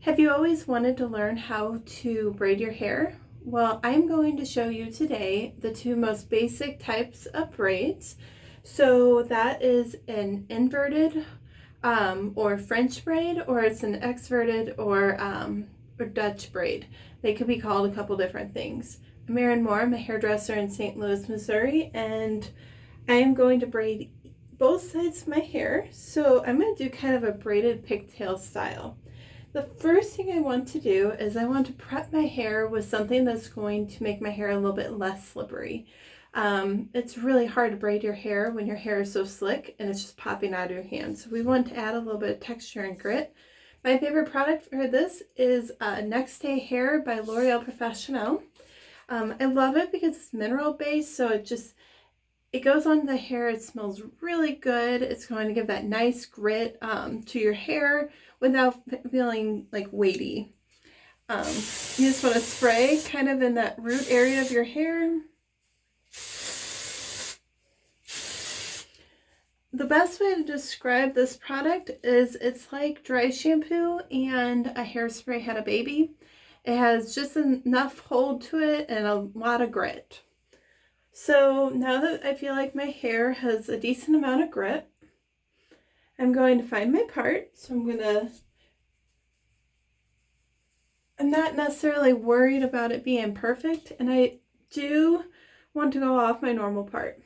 Have you always wanted to learn how to braid your hair? Well, I'm going to show you today the two most basic types of braids. So that is an inverted or French braid, or it's an exverted or Dutch braid. They could be called a couple different things. I'm Erin Moore. I'm a hairdresser in St. Louis, Missouri, and I am going to braid both sides of my hair. So I'm going to do kind of a braided pigtail style. The first thing I want to do is I want to prep my hair with something that's going to make my hair a little bit less slippery. It's really hard to braid your hair when your hair is so slick and it's just popping out of your hand. So we want to add a little bit of texture and grit. My favorite product for this is Next Day Hair by L'Oreal Professional. I love it because it's mineral based, so it goes on the hair. It smells really good. It's going to give that nice grit to your hair without feeling like weighty. You just want to spray kind of in that root area of your hair. The best way to describe this product is it's like dry shampoo and a hairspray had a baby. It has just enough hold to it and a lot of grit. So now that I feel like my hair has a decent amount of grit, I'm going to find my part. So I'm not necessarily worried about it being perfect, and I do want to go off my normal part.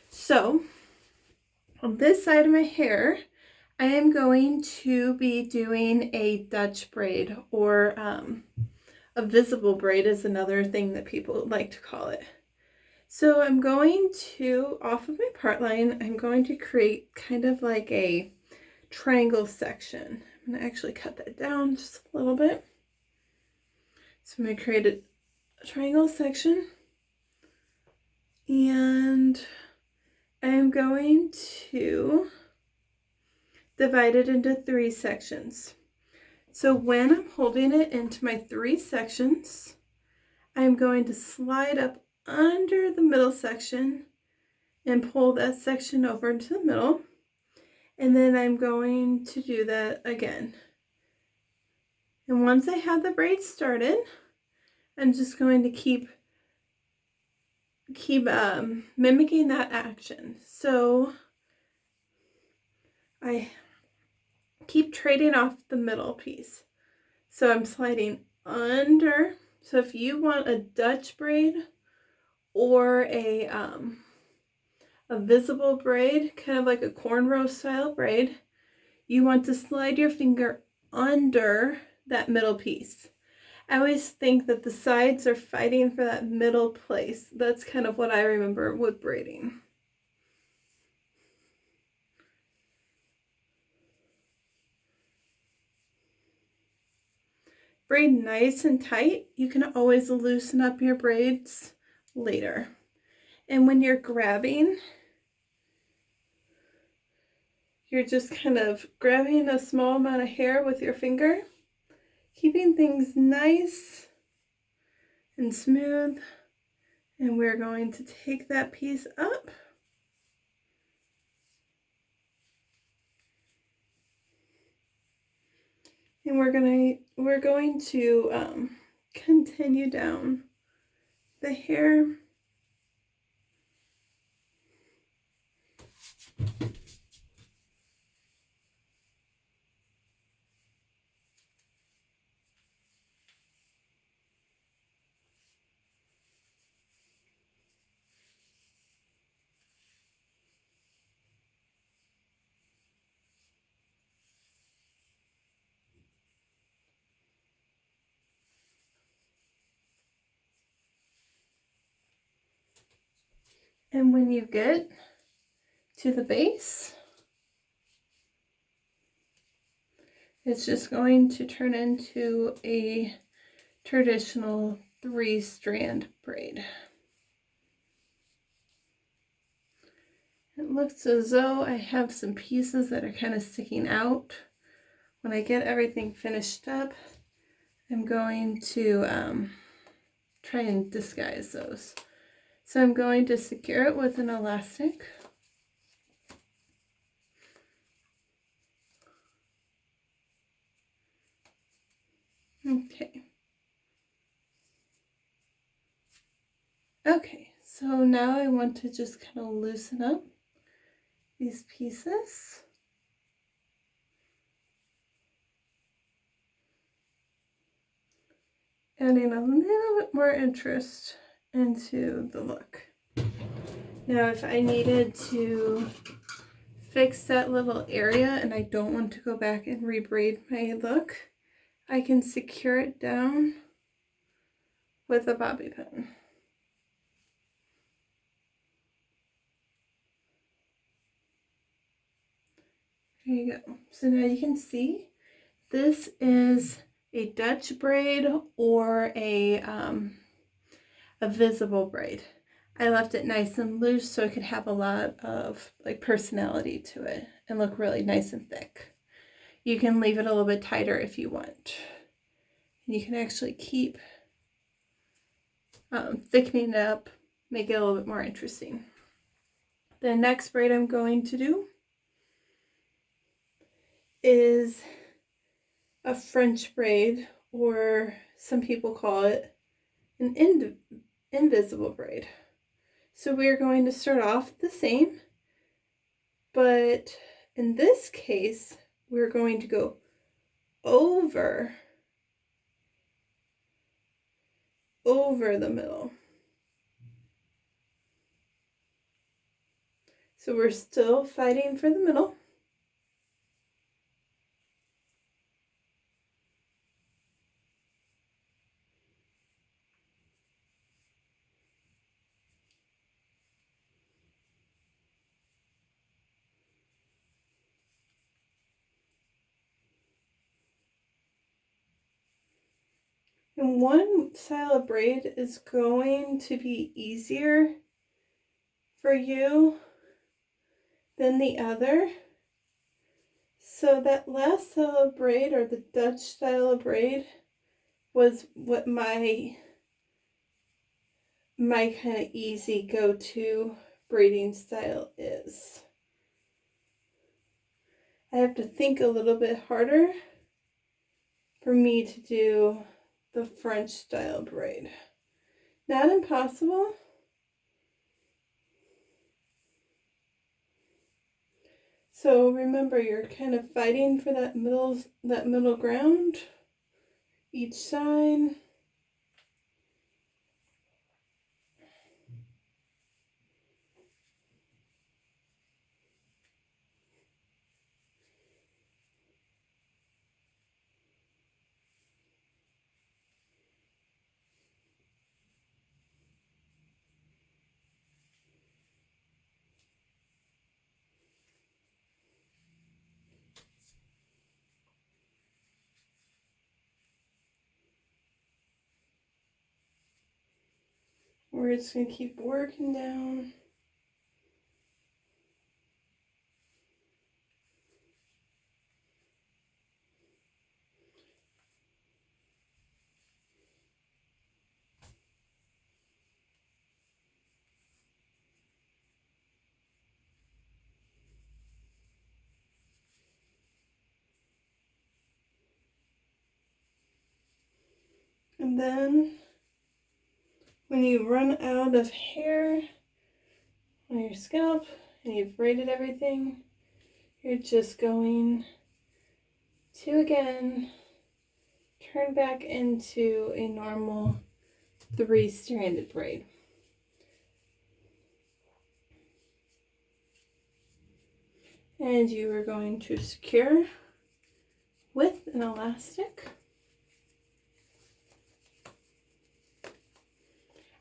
So on this side of my hair, I am going to be doing a Dutch braid, or a visible braid is another thing that people like to call it. So I'm going to, off of my part line, I'm going to create kind of like a triangle section. I'm going to actually cut that down just a little bit. So I'm going to create a triangle section, and I'm going to divide it into 3 sections. So when I'm holding it into my 3 sections, I'm going to slide up under the middle section and pull that section over into the middle. And then I'm going to do that again. And once I have the braid started, I'm just going to keep mimicking that action. So I keep trading off the middle piece. So I'm sliding under. So if you want a Dutch braid or a visible braid, kind of like a cornrow style braid, you want to slide your finger under that middle piece. I always think that the sides are fighting for that middle place. That's kind of what I remember with braiding. Braid nice and tight. You can always loosen up your braids later. And when you're grabbing, you're just kind of grabbing a small amount of hair with your finger, keeping things nice and smooth. And we're going to take that piece up. And we're going to continue down the hair. And when you get to the base, it's just going to turn into a traditional 3-strand braid. It looks as though I have some pieces that are kind of sticking out. When I get everything finished up, I'm going to try and disguise those. So I'm going to secure it with an elastic. Okay. Okay, so now I want to just kind of loosen up these pieces. Adding a little bit more interest into the look. Now if I needed to fix that little area and I don't want to go back and rebraid my look, I can secure it down with a bobby pin. There you go. So now you can see this is a Dutch braid or a visible braid. I left it nice and loose so it could have a lot of like personality to it and look really nice and thick. You can leave it a little bit tighter if you want. And you can actually keep thickening it up, make it a little bit more interesting. The next braid I'm going to do is a French braid, or some people call it an invisible braid. So we're going to start off the same, but in this case, we're going to go over the middle. So we're still fighting for the middle. And one style of braid is going to be easier for you than the other. So that last style of braid, or the Dutch style of braid, was what my kind of easy go-to braiding style is. I have to think a little bit harder for me to do the French style braid. Not impossible. So remember, you're kind of fighting for that middle ground each side. We're just going to keep working down. And then when you run out of hair on your scalp and you've braided everything, you're just going to again turn back into a normal 3-stranded braid. And you are going to secure with an elastic.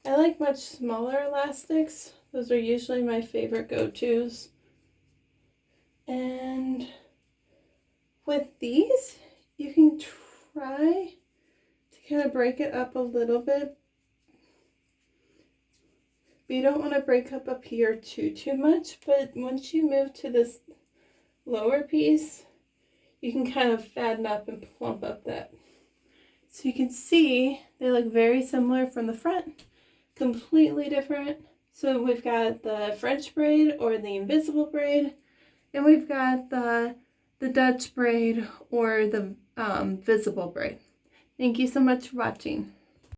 I like much smaller elastics. Those are usually my favorite go-tos. And with these, you can try to kind of break it up a little bit. But you don't want to break up here too much. But once you move to this lower piece, you can kind of fatten up and plump up that. So you can see they look very similar from the front, completely different. So we've got the French braid or the invisible braid, and we've got the Dutch braid or the visible braid. Thank you so much for watching.